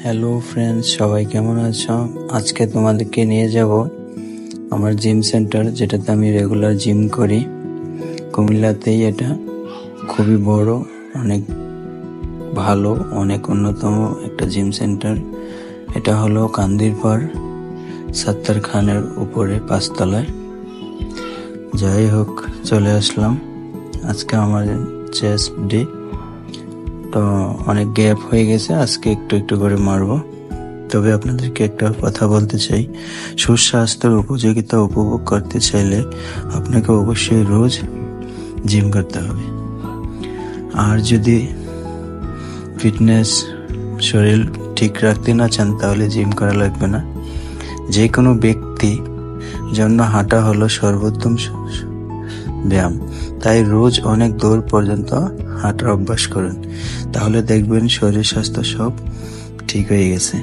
Hello friends, সবাই কেমন আছো? আজকে তোমাদেরকে নিয়ে যাব আমার জিম সেন্টার, যেটাতে আমি রেগুলার জিম করি। কুমিল্লাতেই এটা, খুবই বড়, অনেক ভালো, অনেক অন্যতম একটা জিম সেন্টার। এটা হলো কান্দিরপাড় সাত্তার খানের উপরে 5 তলায়। যাই হোক, চলে আসলাম। আজকে আমার চেস্ট ডে, তো অনেক গ্যাপ হয়ে গেছে, আজকে একটু একটু করে মারবো। তবে আপনাদেরকে একটা কথা বলতে চাই, সুস্বাস্থ্যের উপযোগিতা উপভোগ করতে চাইলে আপনাকে অবশ্যই রোজ জিম করতে হবে। আর যদি ফিটনেস শরীর ঠিক রাখতে না চান, তাহলে জিম করা লাগবে না। যে কোনো ব্যক্তি জন্য হাঁটা হলো সর্বোত্তম ব্যায়াম, তাই রোজ অনেক দূর পর্যন্ত হাঁটার অভ্যাস করুন, তাহলে দেখবেন শরীর স্বাস্থ্য সব ঠিক হয়ে গেছে।